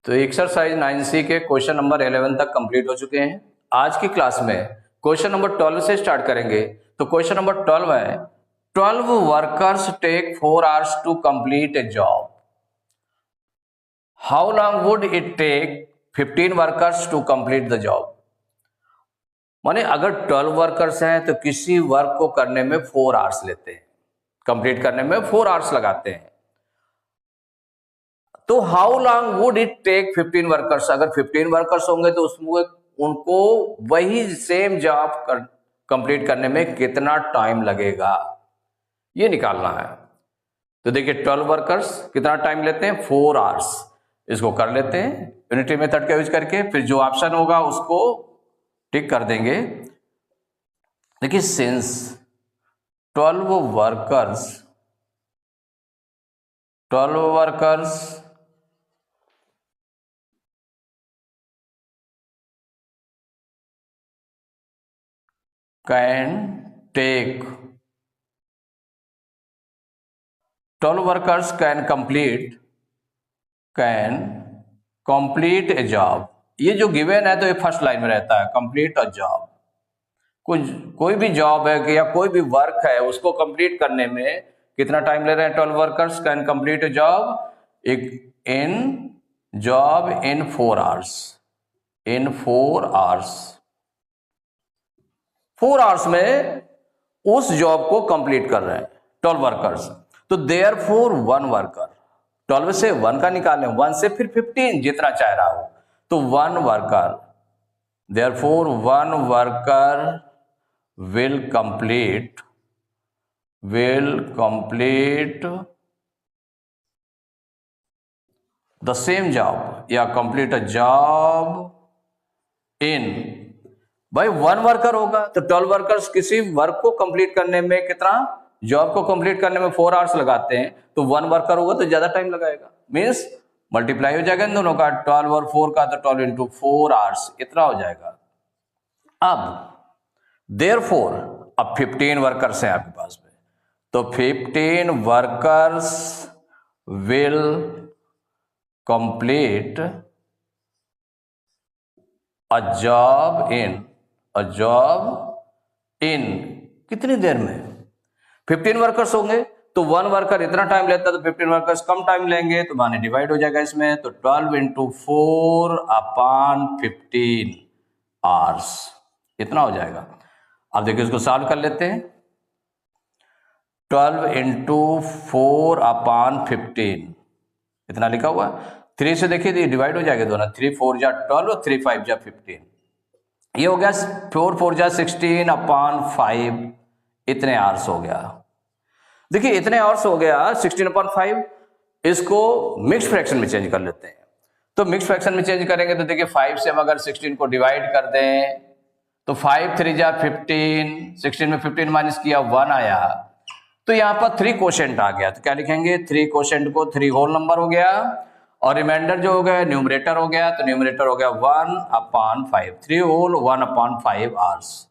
तो exercise 9C के question number 11 तक कंप्लीट हो चुके हैं। आज की क्लास में क्वेश्चन नंबर 12 से स्टार्ट करेंगे। तो क्वेश्चन नंबर 12 है 12 workers take 4 hours to complete a job. How long would it take 15 workers to complete the job. माने अगर 12 वर्कर्स हैं तो किसी वर्क को करने में 4 आवर्स लेते हैं, कंप्लीट करने में 4 आवर्स लगाते हैं। तो how long would it take 15 workers. अगर 15 वर्कर्स होंगे तो उसमें उनको वही सेम जॉब कंप्लीट करने में कितना टाइम लगेगा, ये निकालना है। तो देखिए 12 वर्कर्स कितना टाइम लेते हैं, 4 आवर्स। इसको कर लेते हैं यूनिटी मेथड का यूज करके, फिर जो ऑप्शन होगा उसको टिक कर देंगे। देखिए since 12 workers can take 12 workers can complete a job। ये जो गिवन है तो ये फर्स्ट लाइन में रहता है, कंप्लीट अ जॉब। कोई भी जॉब है या कोई भी वर्क है उसको कंप्लीट करने में कितना टाइम ले रहे हैं। 12 workers can complete a job in 4 hours. In 4 hours, 4 hours में उस जॉब को कंप्लीट कर रहे हैं 12 वर्कर्स। तो देयरफॉर 1 वर्कर, 12 से 1 का निकालें, 1 से फिर 15 जितना चाह रहा हो, तो 1 worker, therefore 1 worker will complete the same job या कंप्लीट अ जॉब इन, भाई 1 वर्कर होगा तो 12 वर्कर्स किसी वर्क को कंप्लीट करने में कितना, जॉब को कंप्लीट करने में 4 आवर्स लगाते हैं, तो 1 वर्कर होगा तो ज्यादा टाइम लगाएगा। मींस मल्टीप्लाई हो जाएगा इन दोनों का, 12 और 4 का, तो 12 इंटू 4 आवर्स इतना हो जाएगा। अब देयरफॉर अब 15 वर्कर्स हैं आपके पास में, तो 15 workers will complete a job in कितनी देर में। 15 वर्कर्स होंगे तो 1 वर्कर इतना टाइम लेता है, तो 15 वर्कर्स कम टाइम लेंगे तो माने डिवाइड हो जाएगा इसमें, तो 12 इंटू 4 अपॉन 15 आवर्स इतना हो जाएगा। अब देखिए इसको सॉल्व कर लेते हैं। 12 इंटू 4 अपॉन 15 इतना लिखा हुआ, 3 से देखिए डिवाइड हो जाएगा दोनों, 3 4 जा 12 और 3 5 जा 15, ये हो गया 4 4 जा 16 अपॉन 5, इतने आवर्स हो गया। देखिए इतने आवर्स हो गया 16 अपॉन 5। इसको मिक्स फ्रैक्शन में चेंज कर लेते हैं। तो मिक्स फ्रैक्शन में चेंज करेंगे तो देखिए 5 से अगर 16 को डिवाइड कर दें तो 5 3 जा 15, 16 में 15 माइनस किया 1 आया, तो यहां पर 3 क्वोशेंट आ गया, तो क्या लिखेंगे 3 क्वोशेंट को 3 होल नंबर हो गया, और रिमाइंडर जो हो गया न्यूमरेटर हो गया, तो न्यूमरेटर हो गया 1 अपॉन 5, 3 होल 1 अपॉन 5 आवर्स।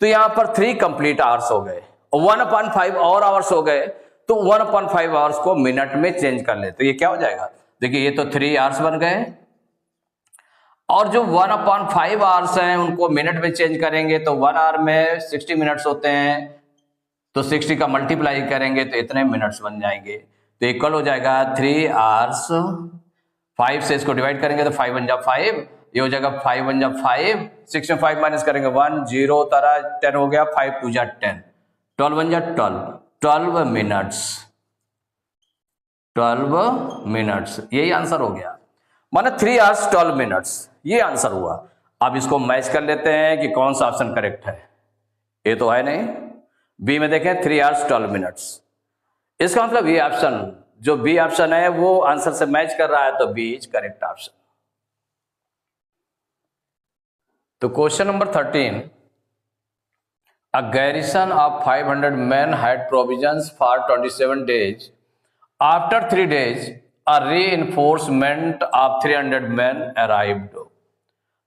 तो यहां पर 3 कंप्लीट आवर्स हो गए, 1 अपॉन 5 और आवर्स हो गए, तो 1 अपॉन 5 आवर्स को मिनट में चेंज कर ले, तो ये क्या हो जाएगा, देखिए ये तो 3 आवर्स बन गए, और जो 1 अपॉन 5 आवर्स हैं उनको मिनट में चेंज करेंगे तो 1 आवर में 60 मिनट्स होते हैं, तो 60 का मल्टीप्लाई करेंगे तो इतने मिनट्स बन जाएंगे, तो इक्वल हो जाएगा 3 आवर्स। 5 से इसको डिवाइड करेंगे तो 5 1 जा 5, ये हो जाएगा 5 1 जा 5, 6 में 5 माइनस करेंगे 1 0 तरह 10 हो गया, 5 2 जा 10, 12 1 जा 12 मिनट्स, 12 मिनट्स, यही आंसर हो गया, माने 3 आवर्स 12 मिनट्स, ये आंसर हुआ। अब इसको मैच कर लेते हैं कि कौन सा ऑप्शन करेक्ट है। ए तो है नहीं, बी में देखें 3 आवर्स 12 मिनट्स, इसका मतलब ये ऑप्शन जो बी ऑप्शन है वो आंसर से मैच कर रहा है, तो बी इज करेक्ट ऑप्शन। तो question number 13, a garrison of 500 men had provisions for 27 days. After 3 days, a reinforcement of 300 men arrived.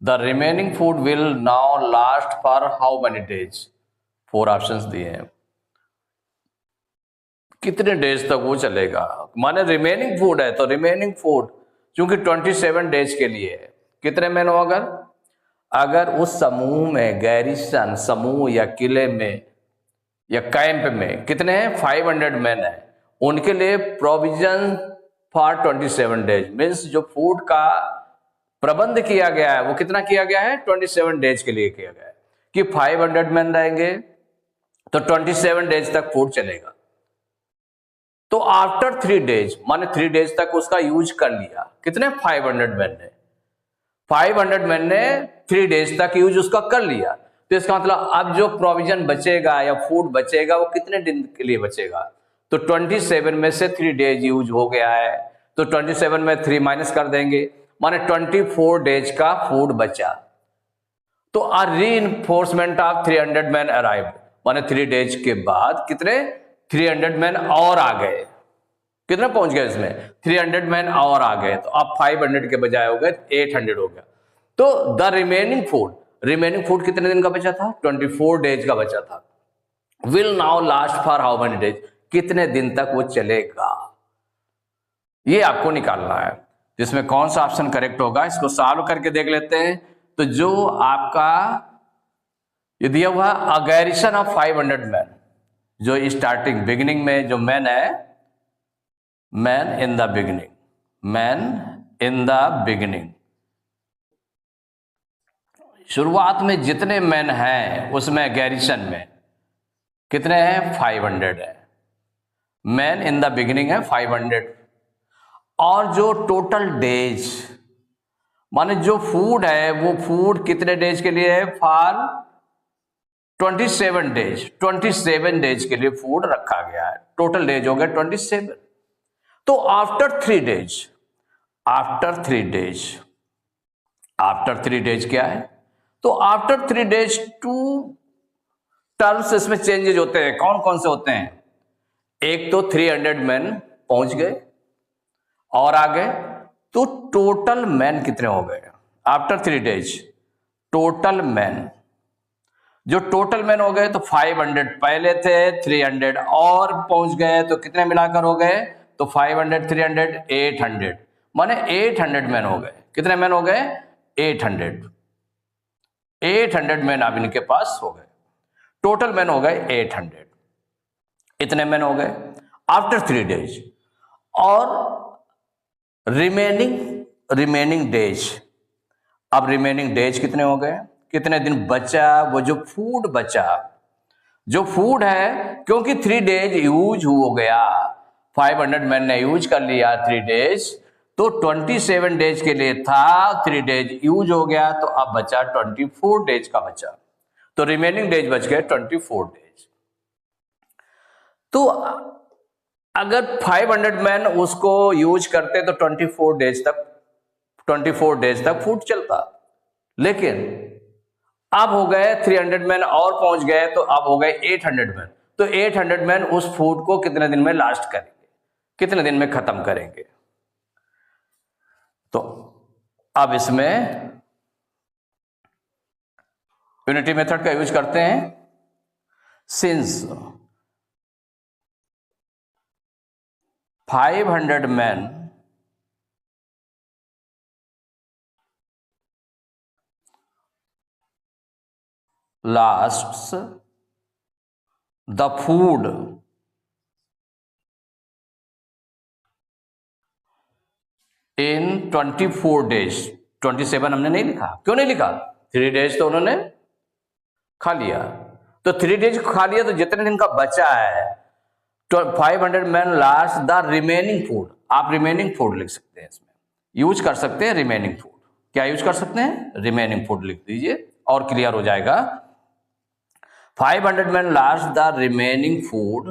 The remaining food will now last for how many days? 4 options दिए हैं, कितने days तक वो चलेगा, माने remaining food है, तो remaining food क्योंकि 27 डेज के लिए है। कितने मैन हो अगर उस समूह में, गैरिसन समूह या किले में या कैंप में कितने हैं 500 मैन है, उनके लिए प्रोविजन फॉर 27 डेज मीन्स जो फूड का प्रबंध किया गया है वो कितना किया गया है 27 डेज के लिए किया गया है कि 500 मैन रहेंगे तो 27 डेज तक फूड चलेगा। तो आफ्टर 3 डेज माने 3 डेज तक उसका यूज कर लिया, कितने 500 मैन ने 500 मैन ने 3 डेज तक यूज उसका कर लिया। तो इसका मतलब अब जो प्रोविजन बचेगा या फूड बचेगा वो कितने दिन के लिए बचेगा, तो 27 में से 3 डेज यूज हो गया है तो 27 में 3 माइनस कर देंगे, माने 24 डेज का फूड बचा। तो आ रीइंफोर्समेंट ऑफ 300 मैन अराइव्ड, माने 3 डेज के बाद कितने 300 मैन और आ गए, कितने पहुंच गए इसमें 300 मैन और आ गए। तो अब 500 के बजाय हो गए 800 हो गया। तो द रिमेनिंग फूड कितने दिन का बचा था 24 डेज का बचा था। Will now last for how many days, कितने दिन तक वो चलेगा, ये आपको निकालना है। जिसमें कौन सा ऑप्शन करेक्ट होगा इसको सॉल्व करके देख लेते हैं। तो जो आपका ये दिया हुआ अ गैरिसन ऑफ 500 मैन, जो स्टार्टिंग बिगिनिंग में जो मैन है, मैन इन द बिगिनिंग, शुरुआत में जितने मैन हैं उसमें गैरिसन में कितने हैं 500 है, मैन इन द बिगिनिंग है 500। और जो टोटल डेज माने जो फूड है वो फूड कितने डेज के लिए है फॉर 27 डेज, 27 डेज के लिए फूड रखा गया है, टोटल डेज हो गया 27। तो आफ्टर 3 डेज क्या है, तो आफ्टर 3 डेज 2 टर्म्स इसमें चेंजेज होते हैं। कौन कौन से होते हैं, एक तो 300 मैन पहुंच गए और आ गए, तो टोटल मैन कितने हो गए आफ्टर 3 डेज, टोटल मैन जो टोटल मैन हो गए तो 500 पहले थे, 300 और पहुंच गए तो कितने मिलाकर हो गए, तो 500 300 800, माने 800 मैन हो गए। कितने मैन हो गए 800 मैन अब इनके पास हो गए, टोटल मैन हो गए 800, इतने मैन हो गए आफ्टर 3 डेज। और रिमेनिंग डेज, अब रिमेनिंग डेज कितने हो गए, कितने दिन बचा, वो जो फूड बचा, जो फूड है क्योंकि 3 डेज यूज हो गया, 500 मैन ने यूज कर लिया 3 डेज, तो 27 डेज के लिए था, 3 डेज यूज हो गया तो अब बचा 24 डेज का बचा, तो रिमेनिंग डेज बच गए 24 डेज। तो अगर 500 मैन उसको यूज करते तो 24 डेज तक फूड चलता, लेकिन अब हो गए 300 मैन और पहुंच गए तो अब हो गए 800 मैन, तो 800 मैन उस फूड को कितने दिन में लास्ट करेंगे, कितने दिन में खत्म करेंगे। तो अब इसमें यूनिटी मेथड का यूज करते हैं। Since 500 men lasts the food in 24 days, 27 हमने नहीं लिखा, क्यों नहीं लिखा, 3 डेज तो उन्होंने खा लिया, तो 3 डेज खा लिया तो जितने दिन का बचा है 500 man last the remaining food, आप रिमेनिंग फूड लिख सकते हैं, इसमें यूज कर सकते हैं रिमेनिंग फूड, क्या यूज कर सकते हैं रिमेनिंग फूड लिख दीजिए और क्लियर हो जाएगा। 500 man last the remaining food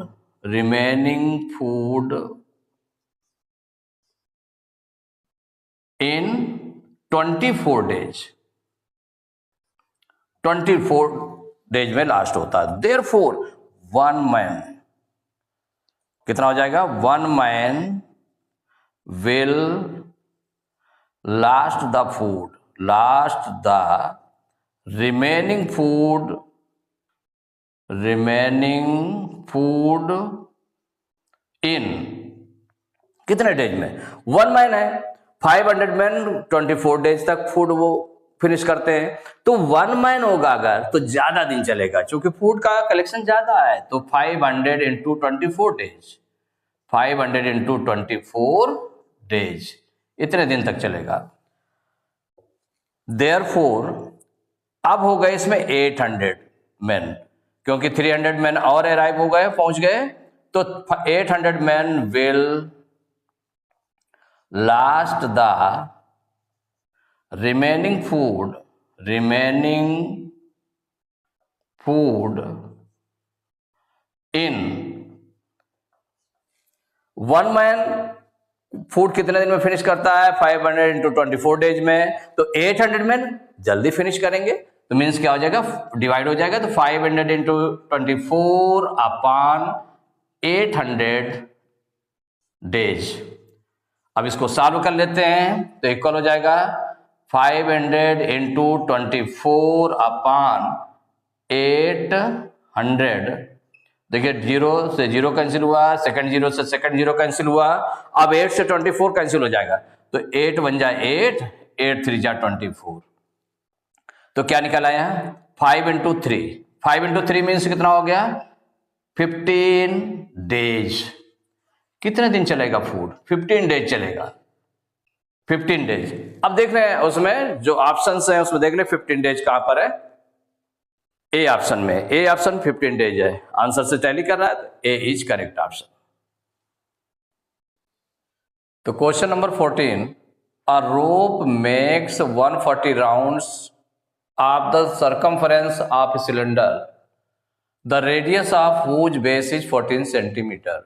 in 24 days, 24 days में लास्ट होता है। देयरफॉर 1 मैन कितना हो जाएगा, 1 man will last the remaining food in कितने डेज में, 1 मैन है 500 मैन 24 डेज तक फूड वो फिनिश करते हैं, तो 1 मैन होगा अगर तो ज्यादा दिन चलेगा, क्योंकि फूड का कलेक्शन ज्यादा है। तो 500 इंटू 24 डेज, 500 इंटू 24 डेज, इतने दिन तक चलेगा। देयरफॉर अब हो गए इसमें 800 मैन, क्योंकि 300 मैन और अराइव हो गए, पहुंच गए, तो 800 man will last the remaining food in 1 man food कितने दिन में फिनिश करता है? 500 इंटू 24 डेज में, तो 800 मैन जल्दी फिनिश करेंगे, तो मीन्स क्या हो जाएगा, डिवाइड हो जाएगा, तो 500 इंटू 24 अपॉन 800 डेज। अब इसको सॉल्व कर लेते हैं, तो इक्वल हो जाएगा 500 इंटू 24 अपॉन 800। देखिए, जीरो से जीरो कैंसिल हुआ, सेकंड जीरो से सेकंड जीरो कैंसिल हुआ, अब 8 से 24 कैंसिल हो जाएगा, तो 8 1 जा 8, 8 3 जा 24, तो क्या निकला यहाँ 5 इंटू 3, 5 इंटू 3 मीन्स कितना हो गया 15 डेज। कितने दिन चलेगा फूड? 15 डेज चलेगा, 15 डेज। अब देख रहे हैं उसमें जो ऑप्शंस हैं उसमें देख रहे 15 डेज कहां पर है? ए ऑप्शन में, ए ऑप्शन 15 डेज है, आंसर से टैली कर रहा है, तो ए इज करेक्ट ऑप्शन। तो question number 14, a rope makes 140 rounds of the circumference of a cylinder, the radius of whose base is 14 centimeter.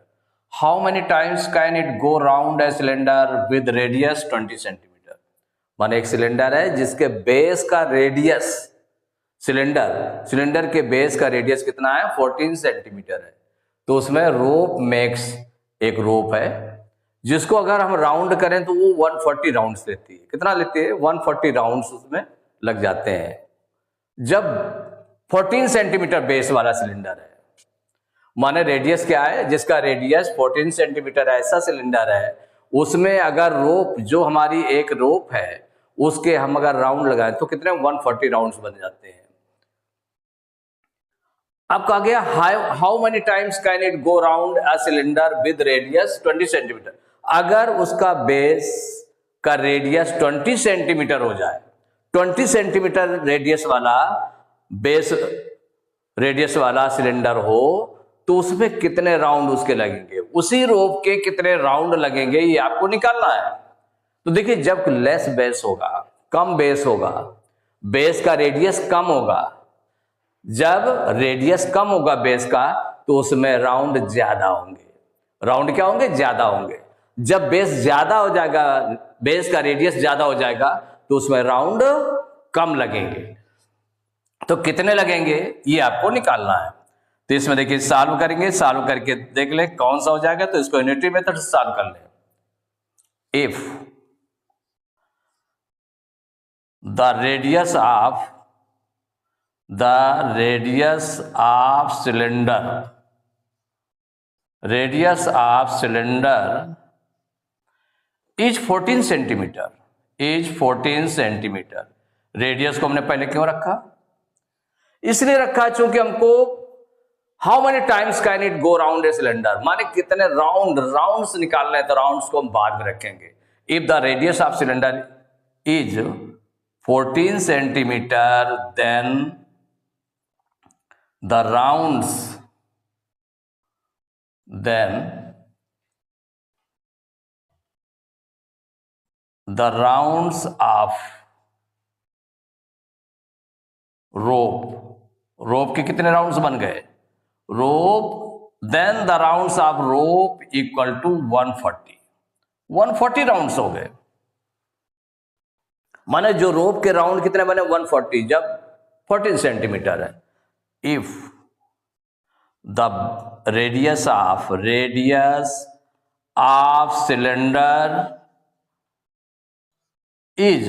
How many times can it go round a cylinder with radius 20 centimeter? माने एक cylinder है जिसके base का radius, cylinder के base का radius कितना है 14 centimetre है, तो उसमें रोप मेक्स, एक रोप है जिसको अगर हम राउंड करें तो वो 140 राउंड्स लेती है। कितना लेती है? 140 राउंड्स उसमें लग जाते हैं। जब 14 सेंटीमीटर बेस वाला सिलेंडर है, माने रेडियस क्या है, जिसका रेडियस 14 सेंटीमीटर ऐसा सिलेंडर है, उसमें अगर रोप, जो हमारी एक रोप है, उसके हम अगर राउंड लगाएं तो कितने 140 राउंड्स बन जाते हैं। अब कहा गया how many times can it go round a cylinder with radius 20 centimetre. अगर उसका बेस का रेडियस 20 सेंटीमीटर हो जाए, 20 सेंटीमीटर रेडियस वाला बेस रेडियस वाला सिलेंडर हो, तो उसमें कितने राउंड उसके लगेंगे, उसी रोप के कितने राउंड लगेंगे, ये आपको निकालना है। तो देखिए, जब लेस बेस होगा, कम बेस होगा, बेस का रेडियस कम होगा, जब रेडियस कम होगा बेस का, तो उसमें राउंड ज्यादा होंगे। राउंड क्या होंगे? ज्यादा होंगे। जब बेस ज्यादा हो जाएगा, बेस का रेडियस ज्यादा हो जाएगा, तो उसमें राउंड कम लगेंगे। तो कितने लगेंगे ये आपको निकालना है। तो इसमें देखिए सॉल्व करेंगे, सॉल्व करके देख ले कौन सा हो जाएगा, तो इसको यूनिटरी मेथड से सॉल्व कर ले। If the radius of cylinder is 14 centimetre, radius को हमने पहले क्यों रखा? इसलिए रखा चूंकि हमको how many times can it go round a cylinder, माने कितने राउंड्स निकालना है, तो राउंड्स को हम बाद में रखेंगे। If the radius of cylinder is 14 centimetre, then the rounds of rope के कितने राउंड्स बन गए? Then the rounds of rope equal to 140 rounds हो गए। माने जो रोप के राउंड कितने बने? 140, जब 14 सेंटीमीटर है। If the radius of cylinder is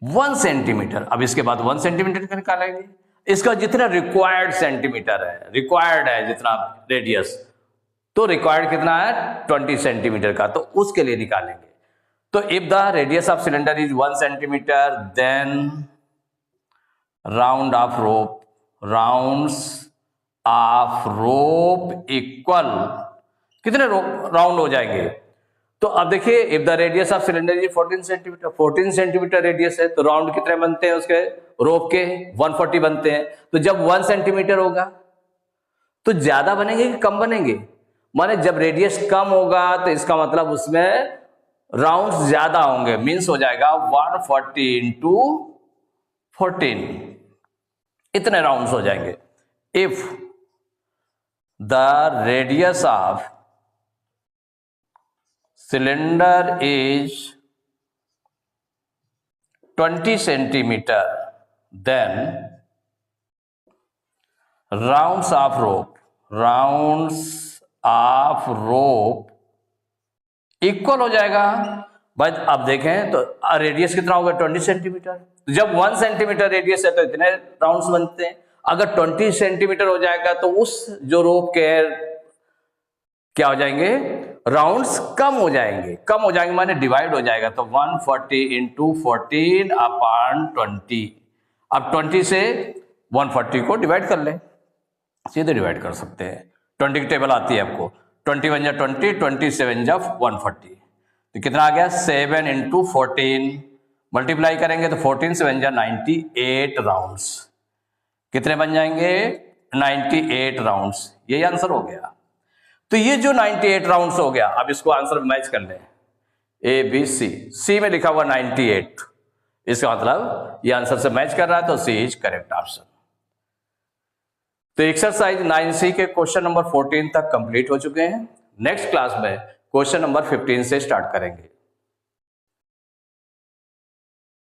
1 centimetre, अब इसके बाद 1 सेंटीमीटर का निकालेंगे। इसका जितना रिक्वायर्ड सेंटीमीटर है, रिक्वायर्ड है जितना रेडियस, तो रिक्वायर्ड कितना है 20 सेंटीमीटर का, तो उसके लिए निकालेंगे। तो if the radius of cylinder is 1 centimetre then round of rope equal कितने राउंड हो जाएंगे? तो अब देखिए if the radius of cylinder is 14 centimetre, 14 centimetre radius है, तो राउंड कितने बनते हैं उसके रोप के? 140 बनते हैं। तो जब 1 सेंटीमीटर होगा तो ज्यादा बनेंगे कि कम बनेंगे? माने जब रेडियस कम होगा तो इसका मतलब उसमें राउंड्स ज्यादा होंगे, मींस हो जाएगा 140 इंटू 14, इतने राउंड्स हो जाएंगे। If the radius of cylinder is 20 centimetre then rounds of rope equal हो जाएगा। भाई अब देखें तो रेडियस कितना होगा? 20 सेंटीमीटर। तो जब 1 सेंटीमीटर रेडियस है तो इतने राउंड्स बनते हैं। अगर 20 सेंटीमीटर हो जाएगा तो उस जो रोप के क्या हो जाएंगे? राउंड्स कम हो जाएंगे। कम हो जाएंगे माने डिवाइड हो जाएगा। तो 140 इंटू 14 अपॉन 20। अब 20 से 140 को डिवाइड कर ले, सीधे डिवाइड कर सकते हैं। 20 की टेबल आती है आपको, 20 1 जा 20, 27 जा 140, तो कितना आ गया? 7 इंटू 14 मल्टीप्लाई करेंगे तो 14 7 जा 98 राउंड्स। कितने बन जाएंगे? 98 राउंड्स। यही आंसर हो गया। तो ये जो 98 राउंड्स हो गया, अब इसको आंसर मैच कर लें। ए बी सी में लिखा हुआ 98, इसका मतलब ये आंसर से मैच कर रहा है, तो सी इज करेक्ट ऑप्शन। तो एक्सरसाइज 9C के क्वेश्चन नंबर 14 तक कंप्लीट हो चुके हैं। नेक्स्ट क्लास में क्वेश्चन नंबर 15 से स्टार्ट करेंगे।